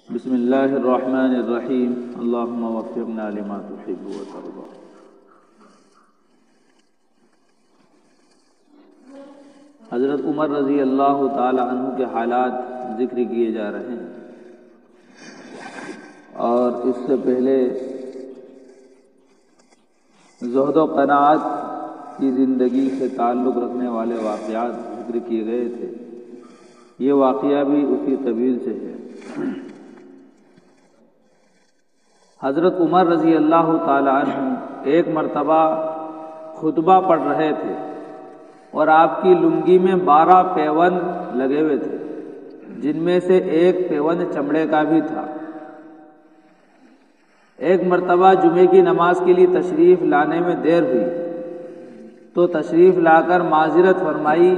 بسم اللہ الرحمن الرحیم اللہم وفقنا لما تحب وترضى۔ حضرت عمر رضی اللہ تعالی عنہ کے حالات ذکر کیے جا رہے ہیں، اور اس سے پہلے زہد و قناعت کی زندگی سے تعلق رکھنے والے واقعات ذکر کیے گئے تھے۔ یہ واقعہ بھی اسی قبیل سے ہے۔ حضرت عمر رضی اللہ تعالی عنہ ایک مرتبہ خطبہ پڑھ رہے تھے اور آپ کی لنگی میں 12 پیوند لگے ہوئے تھے، جن میں سے ایک پیوند چمڑے کا بھی تھا۔ ایک مرتبہ جمعے کی نماز کے لیے تشریف لانے میں دیر ہوئی تو تشریف لا کر معذرت فرمائی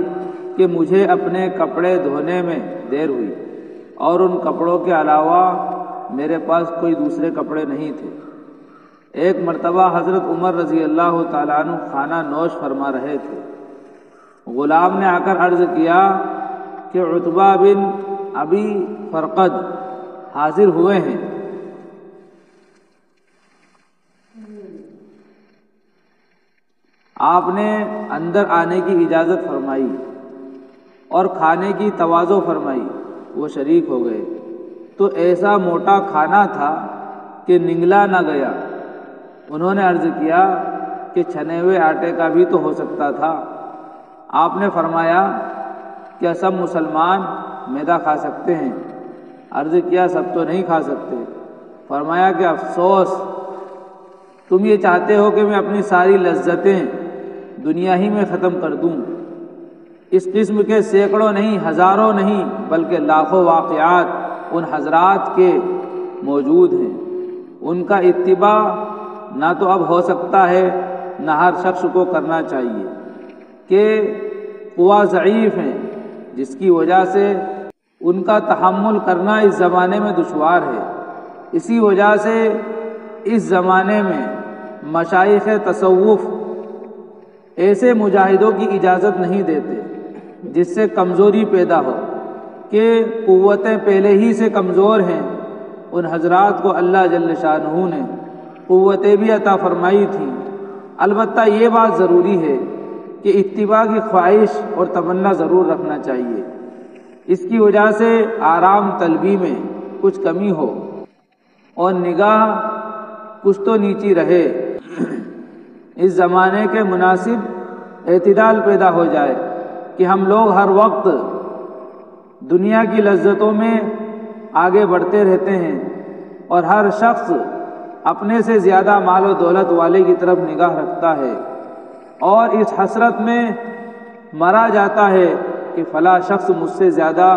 کہ مجھے اپنے کپڑے دھونے میں دیر ہوئی اور ان کپڑوں کے علاوہ میرے پاس کوئی دوسرے کپڑے نہیں تھے۔ ایک مرتبہ حضرت عمر رضی اللہ تعالیٰ عنہ کھانا نوش فرما رہے تھے، غلام نے آ کر عرض کیا کہ عتبہ بن ابی فرقد حاضر ہوئے ہیں۔ آپ نے اندر آنے کی اجازت فرمائی اور کھانے کی تواضع فرمائی۔ وہ شریک ہو گئے تو ایسا موٹا کھانا تھا کہ نگلا نہ گیا۔ انہوں نے عرض کیا کہ چھنے ہوئے آٹے کا بھی تو ہو سکتا تھا۔ آپ نے فرمایا کیا سب مسلمان میدا کھا سکتے ہیں؟ عرض کیا سب تو نہیں کھا سکتے۔ فرمایا کہ افسوس، تم یہ چاہتے ہو کہ میں اپنی ساری لذتیں دنیا ہی میں ختم کر دوں۔ اس قسم کے سینکڑوں نہیں، ہزاروں نہیں، بلکہ لاکھوں واقعات ان حضرات کے موجود ہیں۔ ان کا اتباع نہ تو اب ہو سکتا ہے، نہ ہر شخص کو کرنا چاہیے کہ قوا ضعیف ہیں، جس کی وجہ سے ان کا تحمل کرنا اس زمانے میں دشوار ہے۔ اسی وجہ سے اس زمانے میں مشائخ تصوف ایسے مجاہدوں کی اجازت نہیں دیتے جس سے کمزوری پیدا ہو، کہ قوتیں پہلے ہی سے کمزور ہیں۔ ان حضرات کو اللہ جل شانہ نے قوتیں بھی عطا فرمائی تھیں۔ البتہ یہ بات ضروری ہے کہ اتباع کی خواہش اور تمنا ضرور رکھنا چاہیے۔ اس کی وجہ سے آرام طلبی میں کچھ کمی ہو اور نگاہ کچھ تو نیچی رہے، اس زمانے کے مناسب اعتدال پیدا ہو جائے کہ ہم لوگ ہر وقت دنیا کی لذتوں میں آگے بڑھتے رہتے ہیں اور ہر شخص اپنے سے زیادہ مال و دولت والے کی طرف نگاہ رکھتا ہے، اور اس حسرت میں مرا جاتا ہے کہ فلاں شخص مجھ سے زیادہ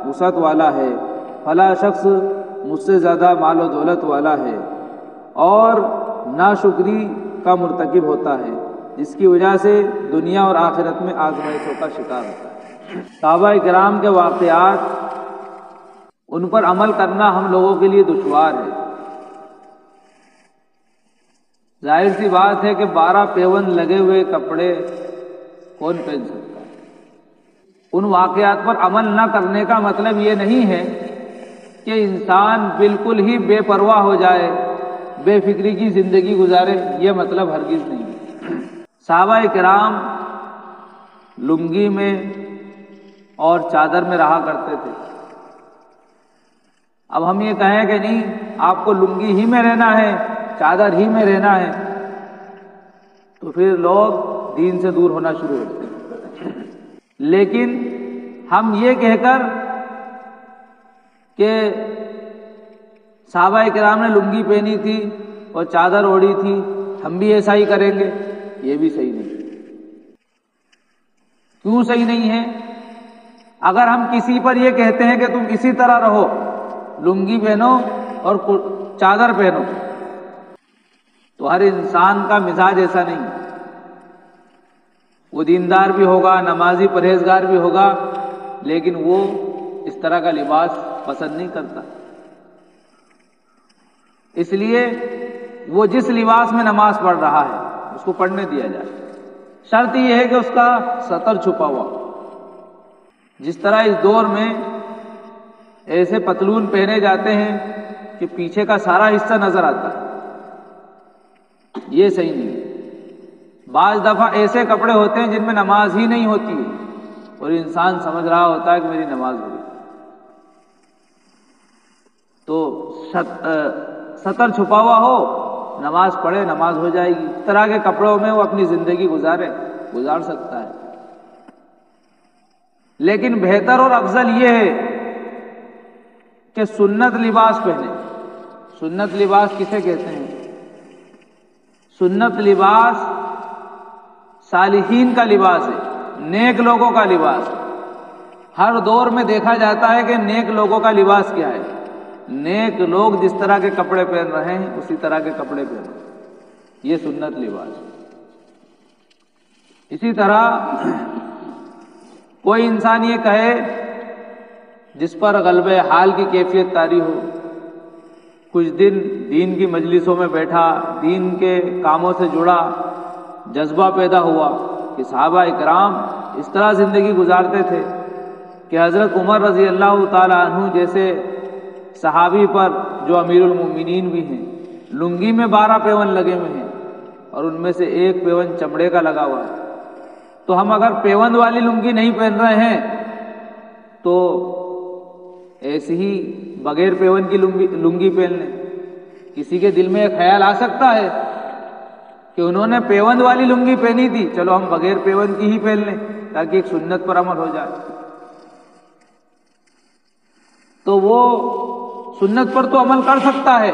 وسعت والا ہے، فلاں شخص مجھ سے زیادہ مال و دولت والا ہے، اور ناشکری کا مرتکب ہوتا ہے، جس کی وجہ سے دنیا اور آخرت میں آزمائشوں کا شکار ہوتا ہے۔ صحابہ کرام کے واقعات، ان پر عمل کرنا ہم لوگوں کے لیے دشوار ہے۔ ظاہر سی بات ہے کہ 12 پیوند لگے ہوئے کپڑے کون پہن سکتا ہے؟ ان واقعات پر عمل نہ کرنے کا مطلب یہ نہیں ہے کہ انسان بالکل ہی بے پرواہ ہو جائے، بے فکری کی زندگی گزارے، یہ مطلب ہرگز نہیں ہے۔ صحابہ کرام لنگی میں اور چادر میں رہا کرتے تھے۔ اب ہم یہ کہیں کہ نہیں، آپ کو لنگی ہی میں رہنا ہے، چادر ہی میں رہنا ہے، تو پھر لوگ دین سے دور ہونا شروع ہوتے ہیں۔ لیکن ہم یہ کہہ کر کہ صحابہ کرام نے لنگی پہنی تھی اور چادر اوڑھی تھی، ہم بھی ایسا ہی کریں گے، یہ بھی صحیح نہیں۔ کیوں صحیح نہیں ہے؟ اگر ہم کسی پر یہ کہتے ہیں کہ تم اسی طرح رہو، لنگی پہنو اور چادر پہنو، تو ہر انسان کا مزاج ایسا نہیں ہے۔ وہ دیندار بھی ہوگا، نمازی پرہیزگار بھی ہوگا، لیکن وہ اس طرح کا لباس پسند نہیں کرتا۔ اس لیے وہ جس لباس میں نماز پڑھ رہا ہے اس کو پڑھنے دیا جائے۔ شرط یہ ہے کہ اس کا سطر چھپا ہوا۔ جس طرح اس دور میں ایسے پتلون پہنے جاتے ہیں کہ پیچھے کا سارا حصہ نظر آتا ہے، یہ صحیح نہیں ہے۔ بعض دفعہ ایسے کپڑے ہوتے ہیں جن میں نماز ہی نہیں ہوتی ہے اور انسان سمجھ رہا ہوتا ہے کہ میری نماز ہو گئی، تو سطر چھپا ہوا ہو، نماز پڑھے، نماز ہو جائے گی۔ اس طرح کے کپڑوں میں وہ اپنی زندگی گزار سکتا ہے۔ لیکن بہتر اور افضل یہ ہے کہ سنت لباس پہنے۔ سنت لباس کسے کہتے ہیں؟ سنت لباس صالحین کا لباس ہے، نیک لوگوں کا لباس ہے۔ ہر دور میں دیکھا جاتا ہے کہ نیک لوگوں کا لباس کیا ہے۔ نیک لوگ جس طرح کے کپڑے پہن رہے ہیں اسی طرح کے کپڑے پہنو، یہ سنت لباس ہے۔ اسی طرح کوئی انسان یہ کہے جس پر غلبہ حال کی کیفیت طاری ہو، کچھ دن دین کی مجلسوں میں بیٹھا، دین کے کاموں سے جڑا، جذبہ پیدا ہوا کہ صحابہ اکرام اس طرح زندگی گزارتے تھے کہ حضرت عمر رضی اللہ تعالی عنہ جیسے صحابی پر جو امیر المومنین بھی ہیں، لنگی میں 12 پیون لگے ہوئے ہیں اور ان میں سے ایک پیون چمڑے کا لگا ہوا ہے۔ تو ہم اگر پیوند والی لنگی نہیں پہن رہے ہیں تو ایسی ہی بغیر پیون کی لنگی پہن لیں۔ کسی کے دل میں ایک خیال آ سکتا ہے کہ انہوں نے پیوند والی لنگی پہنی تھی، چلو ہم بغیر پیوند کی ہی پہن لیں تاکہ ایک سنت پر عمل ہو جائے۔ تو وہ سنت پر تو عمل کر سکتا ہے،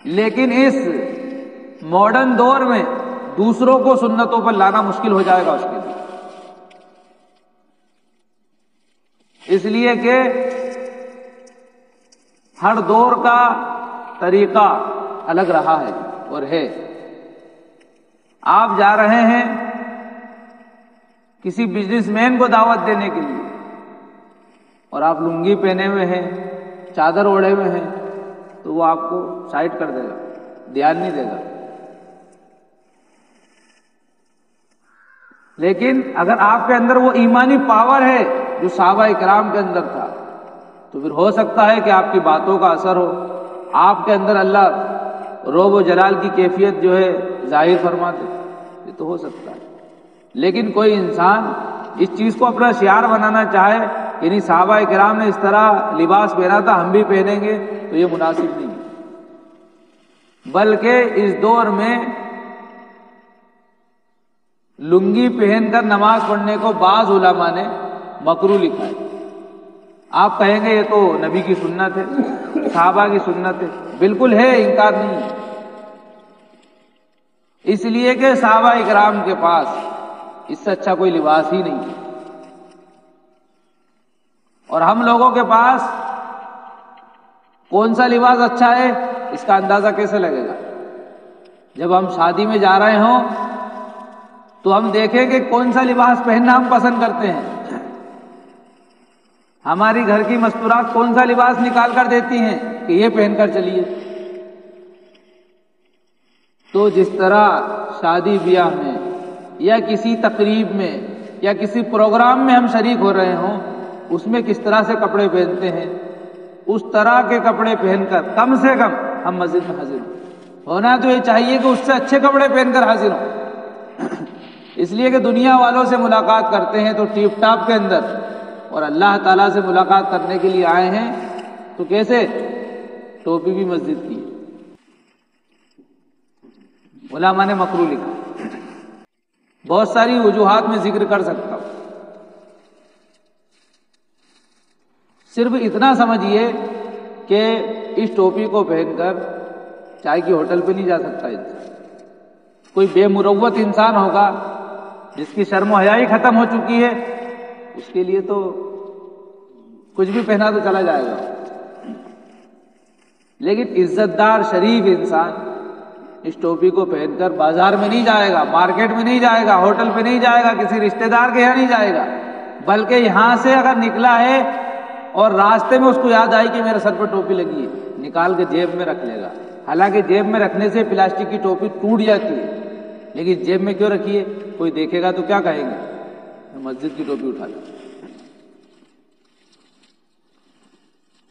لیکن اس ماڈرن دور میں دوسروں کو سنتوں پر لانا مشکل ہو جائے گا اس کے لیے، اس لیے کہ ہر دور کا طریقہ الگ رہا ہے اور ہے۔ آپ جا رہے ہیں کسی بزنس مین کو دعوت دینے کے لیے اور آپ لنگی پہنے ہوئے ہیں، چادر اوڑھے ہوئے ہیں، تو وہ آپ کو سائڈ کر دے گا، دھیان نہیں دے گا۔ لیکن اگر آپ کے اندر وہ ایمانی پاور ہے جو صحابہ اکرام کے اندر تھا تو پھر ہو سکتا ہے کہ آپ کی باتوں کا اثر ہو، آپ کے اندر اللہ رعب و جلال کی کیفیت جو ہے ظاہر فرما دے، یہ تو ہو سکتا ہے۔ لیکن کوئی انسان اس چیز کو اپنا شعار بنانا چاہے کہ نہیں صحابہ اکرام نے اس طرح لباس پہنا تھا ہم بھی پہنیں گے، تو یہ مناسب نہیں ہے۔ بلکہ اس دور میں لنگی پہن کر نماز پڑھنے کو بعض علماء نے مکروہ لکھا ہے۔ آپ کہیں گے یہ تو نبی کی سنت ہے، صحابہ کی سنت ہے، بالکل ہے، انکار نہیں ہے۔ اس لیے کہ صحابہ اکرام کے پاس اس سے اچھا کوئی لباس ہی نہیں ہے، اور ہم لوگوں کے پاس کون سا لباس اچھا ہے اس کا اندازہ کیسے لگے گا؟ جب ہم شادی میں جا رہے ہوں تو ہم دیکھیں کہ کون سا لباس پہننا ہم پسند کرتے ہیں۔ ہماری گھر کی مستورات کون سا لباس نکال کر دیتی ہیں کہ یہ پہن کر چلیے۔ تو جس طرح شادی بیاہ میں یا کسی تقریب میں یا کسی پروگرام میں ہم شریک ہو رہے ہوں، اس میں کس طرح سے کپڑے پہنتے ہیں، اس طرح کے کپڑے پہن کر کم سے کم ہم مسجد میں حاضر ہوں۔ ہونا تو یہ چاہیے کہ اس سے اچھے کپڑے پہن کر حاضر ہوں، اس لیے کہ دنیا والوں سے ملاقات کرتے ہیں تو ٹیپ ٹاپ کے اندر، اور اللہ تعالیٰ سے ملاقات کرنے کے لیے آئے ہیں تو کیسے؟ ٹوپی بھی مسجد کی ہے۔ علماء نے مکروہ لکھا، بہت ساری وجوہات میں ذکر کر سکتا ہوں، صرف اتنا سمجھیے کہ اس ٹوپی کو پہن کر چائے کی ہوٹل پہ نہیں جا سکتا انسان۔ کوئی بے مروت انسان ہوگا جس کی شرم و حیا ختم ہو چکی ہے، اس کے لیے تو کچھ بھی پہنا تو چلا جائے گا، لیکن عزت دار شریف انسان اس ٹوپی کو پہن کر بازار میں نہیں جائے گا، مارکیٹ میں نہیں جائے گا، ہوٹل پہ نہیں جائے گا، کسی رشتہ دار کے یہاں نہیں جائے گا، بلکہ یہاں سے اگر نکلا ہے اور راستے میں اس کو یاد آئی کہ میرے سر پہ ٹوپی لگی ہے، نکال کے جیب میں رکھ لے گا۔ حالانکہ جیب میں رکھنے سے پلاسٹک کی ٹوپی ٹوٹ جاتی ہے، لیکن جیب میں کیوں رکھی ہے؟ کوئی دیکھے گا تو کیا کہیں گے؟ مسجد کی ٹوپی اٹھا لی۔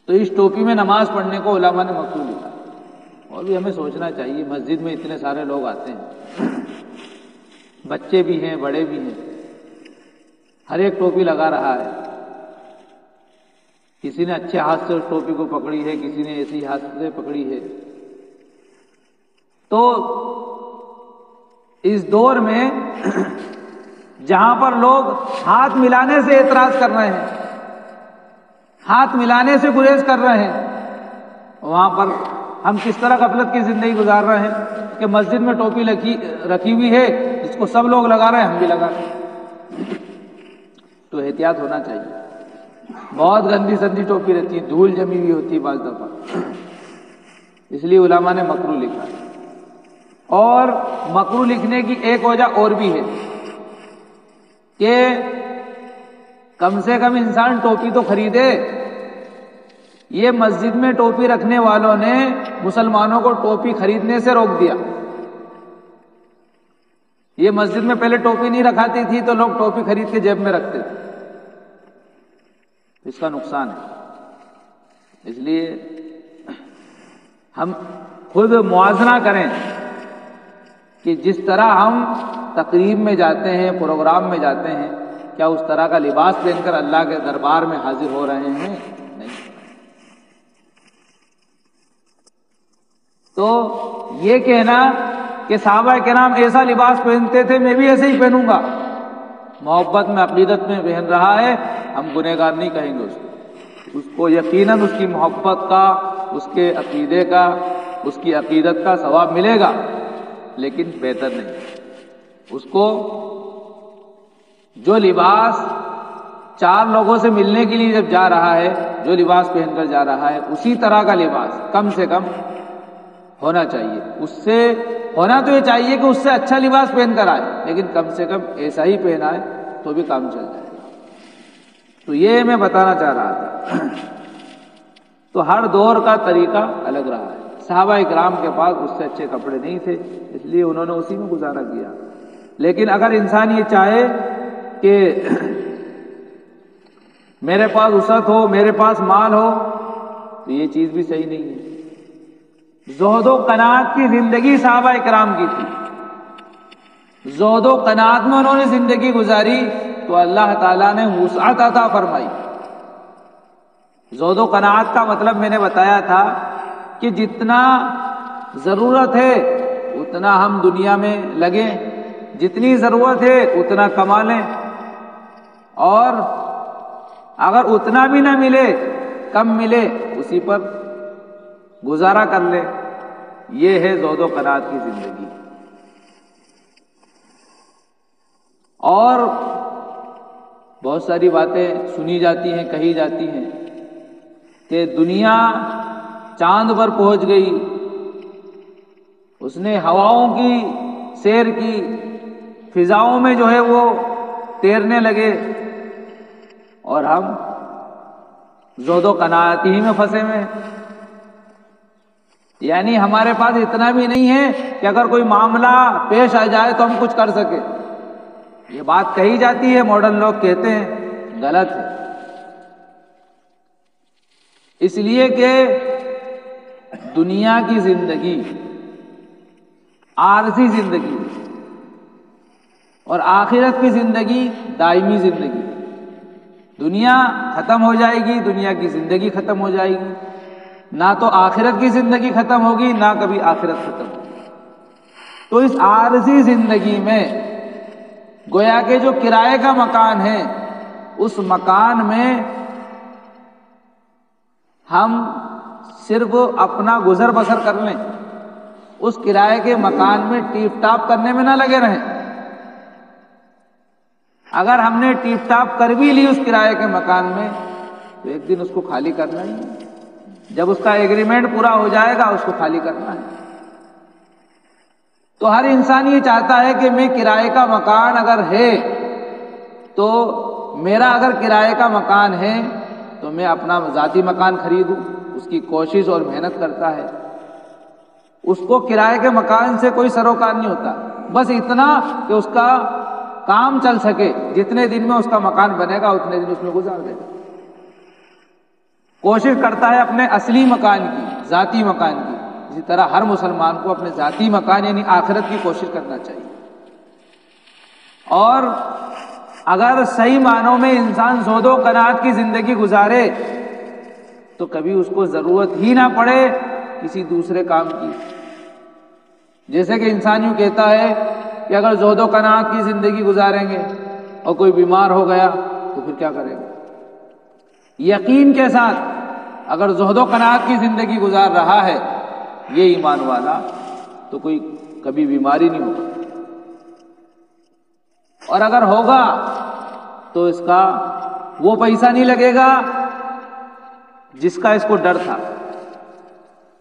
تو اس ٹوپی میں نماز پڑھنے کو علماء نے مکروہ لکھا. اور بھی ہمیں سوچنا چاہیے، مسجد میں اتنے سارے لوگ آتے ہیں، بچے بھی ہیں بڑے بھی ہیں، ہر ایک ٹوپی لگا رہا ہے. کسی نے اچھے ہاتھ سے اس ٹوپی کو پکڑی ہے، کسی نے ایسی ہاتھ سے پکڑی ہے. تو اس دور میں جہاں پر لوگ ہاتھ ملانے سے اعتراض کر رہے ہیں، ہاتھ ملانے سے گریز کر رہے ہیں، وہاں پر ہم کس طرح غفلت کی زندگی گزار رہے ہیں کہ مسجد میں ٹوپی رکھی ہوئی ہے، جس کو سب لوگ لگا رہے ہیں ہم بھی لگا رہے ہیں. تو احتیاط ہونا چاہیے. بہت گندی سندی ٹوپی رہتی ہے، دھول جمی ہوئی ہوتی ہے بعض دفعہ، اس لیے علماء نے مکروہ لکھا ہے. اور مکروہ لکھنے کی ایک وجہ اور بھی ہے کہ کم سے کم انسان ٹوپی تو خریدے. یہ مسجد میں ٹوپی رکھنے والوں نے مسلمانوں کو ٹوپی خریدنے سے روک دیا. یہ مسجد میں پہلے ٹوپی نہیں رکھاتی تھی تو لوگ ٹوپی خرید کے جیب میں رکھتے تھے، اس کا نقصان ہے. اس لیے ہم خود موازنہ کریں کہ جس طرح ہم تقریب میں جاتے ہیں، پروگرام میں جاتے ہیں، کیا اس طرح کا لباس پہن کر اللہ کے دربار میں حاضر ہو رہے ہیں؟ نہیں. تو یہ کہنا کہ صحابہ کرام ایسا لباس پہنتے تھے میں بھی ایسے ہی پہنوں گا، محبت میں عقیدت میں پہن رہا ہے، ہم گنہگار نہیں کہیں گے اس کو یقیناً اس کی محبت کا، اس کے عقیدے کا، اس کی عقیدت کا ثواب ملے گا، لیکن بہتر نہیں. اس کو جو لباس چار لوگوں سے ملنے کے لیے جب جا رہا ہے، جو لباس پہن کر جا رہا ہے، اسی طرح کا لباس کم سے کم ہونا چاہیے. اس سے ہونا تو یہ چاہیے کہ اس سے اچھا لباس پہن کر آئے، لیکن کم سے کم ایسا ہی پہنا ہے تو بھی کام چل جائے گا. تو یہ میں بتانا چاہ رہا تھا. تو ہر دور کا طریقہ الگ رہا ہے. صحابہ اکرام کے پاس اس سے اچھے کپڑے نہیں تھے، اس لیے انہوں نے اسی میں گزارا کیا. لیکن اگر انسان یہ چاہے کہ میرے پاس وسعت ہو، میرے پاس مال ہو، تو یہ چیز بھی صحیح نہیں ہے. زہد و قناعت کی زندگی صحابہ اکرام کی تھی. زہد و قناعت میں انہوں نے زندگی گزاری تو اللہ تعالیٰ نے وسعت عطا فرمائی. زہد و قناعت کا مطلب میں نے بتایا تھا کہ جتنا ضرورت ہے اتنا ہم دنیا میں لگیں، جتنی ضرورت ہے اتنا کما لیں، اور اگر اتنا بھی نہ ملے، کم ملے، اسی پر گزارا کر لے. یہ ہے زہد و قناعت کی زندگی. اور بہت ساری باتیں سنی جاتی ہیں، کہی جاتی ہیں کہ دنیا چاند پر پہنچ گئی، اس نے ہواؤں کی سیر کی، فضاؤں میں جو ہے وہ تیرنے لگے، اور ہم زہد و قناعت ہی میں پھنسے ہوئے ہیں. یعنی ہمارے پاس اتنا بھی نہیں ہے کہ اگر کوئی معاملہ پیش آ جائے تو ہم کچھ کر سکیں. یہ بات کہی جاتی ہے، ماڈرن لوگ کہتے ہیں، غلط ہے. اس لیے کہ دنیا کی زندگی عارضی زندگی ہے، اور آخرت کی زندگی دائمی زندگی. دنیا ختم ہو جائے گی، دنیا کی زندگی ختم ہو جائے گی. نہ تو آخرت کی زندگی ختم ہوگی، نہ کبھی آخرت ختم ہوگی. تو اس عارضی زندگی میں گویا کہ جو کرائے کا مکان ہے، اس مکان میں ہم صرف اپنا گزر بسر کر لیں، اس کرائے کے مکان میں ٹیپ ٹاپ کرنے میں نہ لگے رہیں. اگر ہم نے ٹیپ ٹاپ کر بھی لی اس کرائے کے مکان میں تو ایک دن اس کو خالی کرنا ہی ہے. جب اس کا ایگریمنٹ پورا ہو جائے گا اس کو خالی کرنا ہے. تو ہر انسان یہ چاہتا ہے کہ میں کرائے کا مکان اگر ہے تو میرا اگر کرائے کا مکان ہے تو میں اپنا ذاتی مکان خریدوں. اس کی کوشش اور محنت کرتا ہے. اس کو کرائے کے مکان سے کوئی سروکار نہیں ہوتا، بس اتنا کہ اس کا کام چل سکے. جتنے دن میں اس کا مکان بنے گا اتنے دن اس میں گزار دے گا. کوشش کرتا ہے اپنے اصلی مکان کی، ذاتی مکان کی، اسی طرح ہر مسلمان کو اپنے ذاتی مکان یعنی آخرت کی کوشش کرنا چاہیے۔ اور اگر صحیح معنوں میں انسان زہد و قناعت کی زندگی گزارے تو کبھی اس کو ضرورت ہی نہ پڑے کسی دوسرے کام کی۔ جیسے کہ انسان یوں کہتا ہے کہ اگر زہد و قناعت کی زندگی گزاریں گے اور کوئی بیمار ہو گیا تو پھر کیا کریں گے؟ یقین کے ساتھ اگر زہد و قناعت کی زندگی گزار رہا ہے یہ ایمان والا تو کوئی کبھی بیماری نہیں ہوگا، اور اگر ہوگا تو اس کا وہ پیسہ نہیں لگے گا جس کا اس کو ڈر تھا۔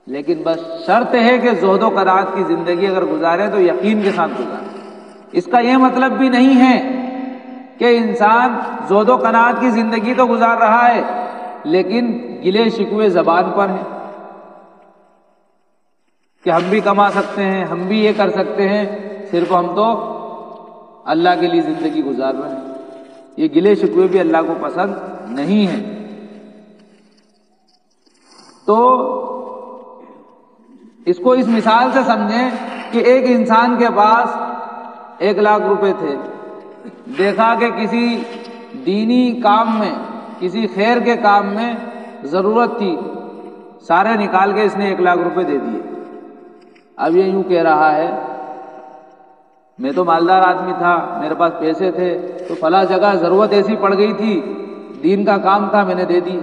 لیکن بس شرط ہے کہ زہد و قناعت کی زندگی اگر گزارے تو یقین کے ساتھ گزارے۔ اس کا یہ مطلب بھی نہیں ہے کہ انسان زہد و قناعت کی زندگی تو گزار رہا ہے لیکن گلے شکوے زبان پر ہیں کہ ہم بھی کما سکتے ہیں، ہم بھی یہ کر سکتے ہیں، صرف ہم تو اللہ کے لیے زندگی گزار رہے ہیں۔ یہ گلے شکوے بھی اللہ کو پسند نہیں ہیں۔ تو اس کو اس مثال سے سمجھیں کہ ایک انسان کے پاس 1,00,000 روپے تھے، دیکھا کہ کسی دینی کام میں، کسی خیر کے کام میں ضرورت تھی، سارے نکال کے اس نے 1,00,000 روپے دے دیے۔ اب یہ یوں کہہ رہا ہے میں تو مالدار آدمی تھا، میرے پاس پیسے تھے، تو فلاں جگہ ضرورت ایسی پڑ گئی تھی، دین کا کام تھا، میں نے دے دی،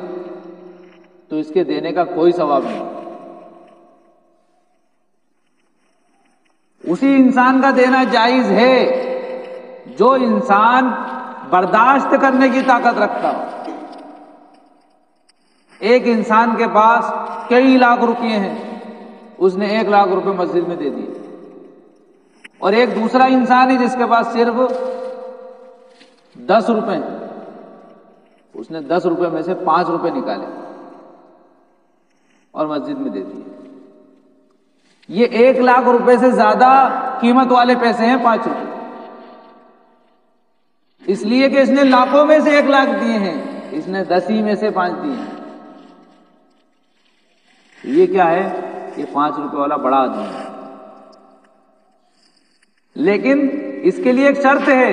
تو اس کے دینے کا کوئی ثواب نہیں۔ اسی انسان کا دینا جائز ہے جو انسان برداشت کرنے کی طاقت رکھتا ہو۔ ایک انسان کے پاس کئی لاکھ روپے ہیں، اس نے 1,00,000 روپے مسجد میں دے دیے، اور ایک دوسرا انسان ہے جس کے پاس صرف 10 روپے ہیں، اس نے 10 روپے میں سے 5 روپے نکالے اور مسجد میں دے دیے۔ یہ 1,00,000 روپے سے زیادہ قیمت والے پیسے ہیں 5 روپے، اس لیے کہ اس نے لاکھوں میں سے 1,00,000 دیے ہیں، اس نے 10 ہی میں سے 5 دیے ہیں۔ یہ کیا ہے؟ یہ 5 روپے والا بڑا آدمی ہے۔ لیکن اس کے لیے ایک شرط ہے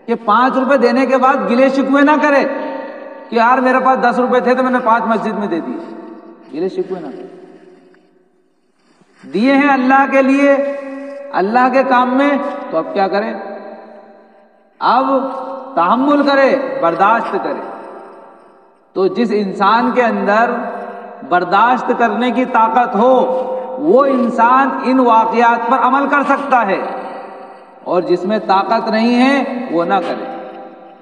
کہ 5 روپے دینے کے بعد گلے شکوے نہ کرے کہ یار میرے پاس 10 روپے تھے تو میں نے 5 مسجد میں دے دیے۔ گلے شکوے نہ کرے، دیے ہیں اللہ کے لیے، اللہ کے کام میں، تو اب کیا کرے؟ اب تحمل کرے، برداشت کرے۔ تو جس انسان کے اندر برداشت کرنے کی طاقت ہو وہ انسان ان واقعات پر عمل کر سکتا ہے، اور جس میں طاقت نہیں ہے وہ نہ کرے،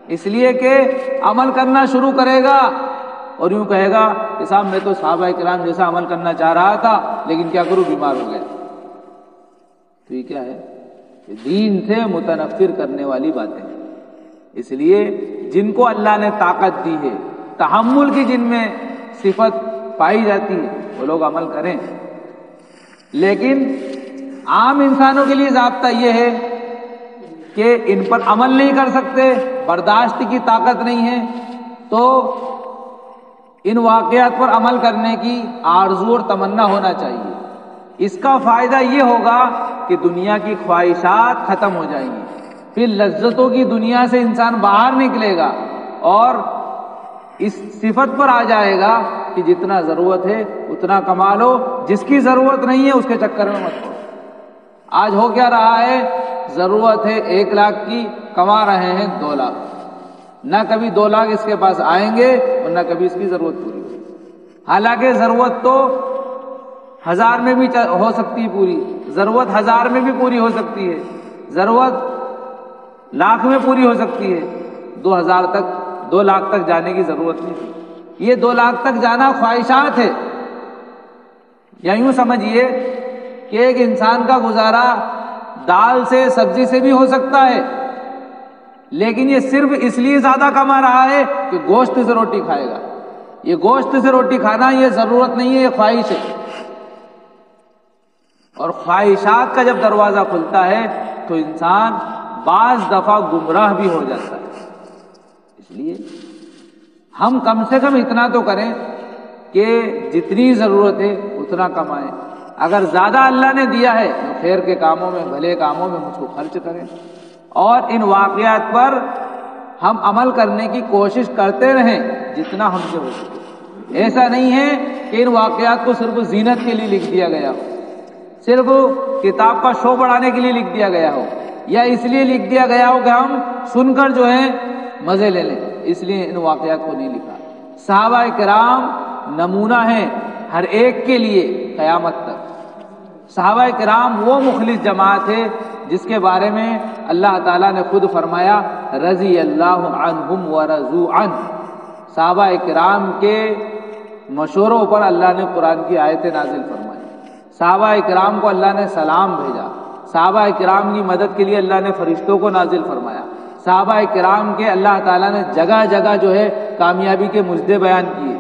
اس لیے کہ عمل کرنا شروع کرے گا اور یوں کہے گا کہ صاحب میں تو صحابہ کرام جیسا عمل کرنا چاہ رہا تھا لیکن کیا کروں، بیمار ہو گیا۔ تو یہ کیا ہے؟ یہ دین سے متنفر کرنے والی باتیں۔ اس لیے جن کو اللہ نے طاقت دی ہے، تحمل کی جن میں صفت پائی جاتی ہے، وہ لوگ عمل کریں۔ لیکن عام انسانوں کے لیے ضابطہ یہ ہے کہ ان پر عمل نہیں کر سکتے، برداشت کی طاقت نہیں ہے، تو ان واقعات پر عمل کرنے کی آرزو اور تمنا ہونا چاہیے۔ اس کا فائدہ یہ ہوگا کہ دنیا کی خواہشات ختم ہو جائیں گی، پھر لذتوں کی دنیا سے انسان باہر نکلے گا اور اس صفت پر آ جائے گا کہ جتنا ضرورت ہے اتنا کما لو، جس کی ضرورت نہیں ہے اس کے چکر میں مت پڑو۔ آج ہو کیا رہا ہے؟ ضرورت ہے 1,00,000 کی، کما رہے ہیں 2,00,000، نہ کبھی 2,00,000 اس کے پاس آئیں گے اور نہ کبھی اس کی ضرورت پوری ہوگی۔ حالانکہ ضرورت تو 1,000 میں بھی ہو سکتی ہے پوری، ضرورت 1,000 میں بھی پوری ہو سکتی ہے، ضرورت 1,00,000 میں پوری ہو سکتی ہے، 2,000 تک جانے کی ضرورت نہیں تھی۔ یہ 2,00,000 تک جانا خواہشات ہے، یا یوں سمجھیے کہ ایک انسان کا گزارا دال سے سبزی سے بھی ہو سکتا ہے، لیکن یہ صرف اس لیے زیادہ کما رہا ہے کہ گوشت سے روٹی کھائے گا۔ یہ گوشت سے روٹی کھانا یہ ضرورت نہیں ہے، یہ خواہش ہے، اور خواہشات کا جب دروازہ کھلتا ہے تو انسان بعض دفعہ گمراہ بھی ہو جاتا ہے۔ اس لیے ہم کم سے کم اتنا تو کریں کہ جتنی ضرورت ہے اتنا کمائیں، اگر زیادہ اللہ نے دیا ہے تو خیر کے کاموں میں، بھلے کاموں میں مجھ کو خرچ کریں، اور ان واقعات پر ہم عمل کرنے کی کوشش کرتے رہیں جتنا ہم سے ہو سکے۔ ایسا نہیں ہے کہ ان واقعات کو صرف زینت کے لیے لکھ دیا گیا ہو، صرف کتاب کا شو بڑھانے کے لیے لکھ دیا گیا ہو، یا اس لیے لکھ دیا گیا ہو کہ ہم سن کر جو ہے مزے لے لیں، اس لیے ان واقعات کو نہیں لکھا۔ صحابہ کرام نمونہ ہیں ہر ایک کے لیے قیامت تک۔ صحابہ کرام وہ مخلص جماعت ہے جس کے بارے میں اللہ تعالیٰ نے خود فرمایا رضی اللہ عنہم ورضوا عنہ۔ صحابہ کرام کے مشوروں پر اللہ نے قرآن کی آیتیں نازل فرمائی، صحابہ کرام کو اللہ نے سلام بھیجا، صحابہ کرام کی مدد کے لیے اللہ نے فرشتوں کو نازل فرمایا، صحابہ کرام کے اللہ تعالیٰ نے جگہ جگہ جو ہے کامیابی کے مجدے بیان کیے،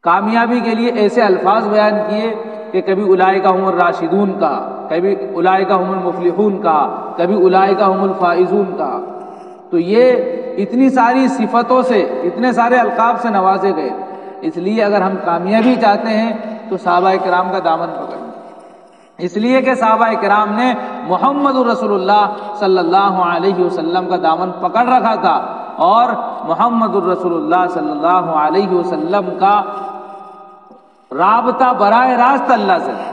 کامیابی کے لیے ایسے الفاظ بیان کیے کہ کبھی اولئک هم الراشدون کہا، کبھی اولئک هم المفلحون کہا، کبھی اولئک هم الفائزون کہا۔ تو یہ اتنی ساری صفتوں سے، اتنے سارے القاب سے نوازے گئے، اس لیے اگر ہم کامیابی چاہتے ہیں تو صحابہ کرام کا دامن پکڑیں، اس لیے کہ صحابہ کرام نے محمد رسول اللہ صلی اللہ علیہ وسلم کا دامن پکڑ رکھا تھا، اور محمد رسول اللہ صلی اللہ علیہ وسلم کا رابطہ براہ راست اللہ سے تھا،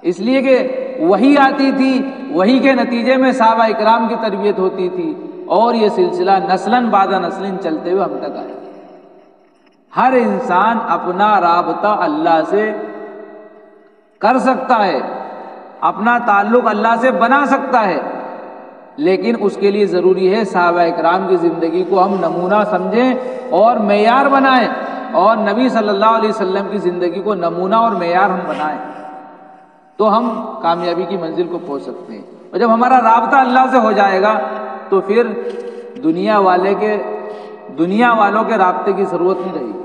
اس لیے کہ وحی آتی تھی، وحی کے نتیجے میں صحابہ کرام کی تربیت ہوتی تھی، اور یہ سلسلہ نسلاً بعد نسلاً چلتے ہوئے ہم تک آیا۔ ہر انسان اپنا رابطہ اللہ سے کر سکتا ہے، اپنا تعلق اللہ سے بنا سکتا ہے، لیکن اس کے لیے ضروری ہے صحابہ کرام کی زندگی کو ہم نمونہ سمجھیں اور معیار بنائیں، اور نبی صلی اللہ علیہ وسلم کی زندگی کو نمونہ اور معیار ہم بنائیں، تو ہم کامیابی کی منزل کو پہنچ سکتے ہیں۔ اور جب ہمارا رابطہ اللہ سے ہو جائے گا تو پھر دنیا والوں کے رابطے کی ضرورت نہیں رہے گی۔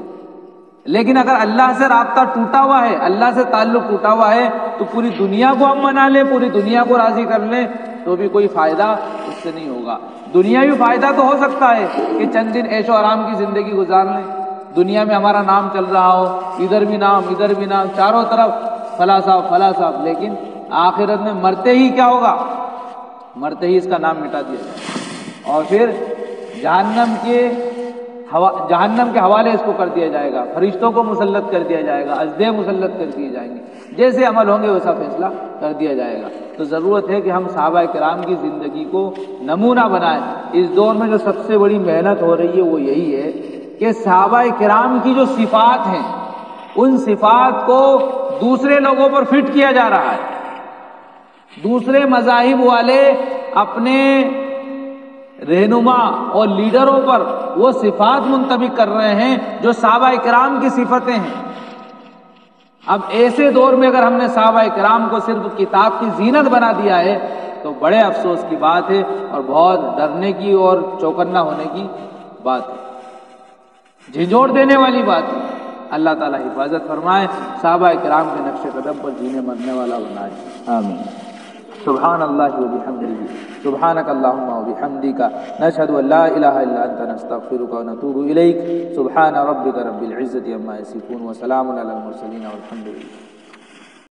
لیکن اگر اللہ سے رابطہ ٹوٹا ہوا ہے، اللہ سے تعلق ٹوٹا ہوا ہے، تو پوری دنیا کو ہم منا لیں، پوری دنیا کو راضی کر لیں، تو بھی کوئی فائدہ اس سے نہیں ہوگا۔ دنیاوی فائدہ تو ہو سکتا ہے کہ چند دن عیش و آرام کی زندگی گزار لیں، دنیا میں ہمارا نام چل رہا ہو، ادھر بھی نام ادھر بھی نام، چاروں طرف فلاں صاحب، لیکن آخرت میں مرتے ہی کیا ہوگا؟ مرتے ہی اس کا نام مٹا دیا جائے، اور پھر جہنم کے حوالے اس کو کر دیا جائے گا، فرشتوں کو مسلط کر دیا جائے گا، اژدھے مسلط کر دیے جائیں گے، جیسے عمل ہوں گے ویسا فیصلہ کر دیا جائے گا۔ تو ضرورت ہے کہ ہم صحابہ کرام کی زندگی کو نمونہ بنائیں۔ اس دور میں جو سب سے بڑی محنت ہو رہی ہے وہ یہی ہے کہ صحابہ کرام کی جو صفات ہیں ان صفات کو دوسرے لوگوں پر فٹ کیا جا رہا ہے۔ دوسرے مذاہب والے اپنے رہنما اور لیڈروں پر وہ صفات منطبق کر رہے ہیں جو صحابہ کرام کی صفتیں ہیں۔ اب ایسے دور میں اگر ہم نے صحابہ کرام کو صرف کتاب کی زینت بنا دیا ہے تو بڑے افسوس کی بات ہے، اور بہت ڈرنے کی اور چوکنا ہونے کی بات ہے، جھنجھوڑ دینے والی بات ہے۔ اللہ تعالیٰ حفاظت فرمائے، صحابہ کرام کے نقش قدم پر جینے مرنے والا بنائے، آمین۔ سبحان اللہ و بحمدہ، سبحانک اللہم و بحمدک، نشہد ان لا الہ الا انت، نستغفرک و نتوب الیک۔ سبحان ربک رب العزۃ عما یصفون، وسلام علی المرسلین، والحمد للہ۔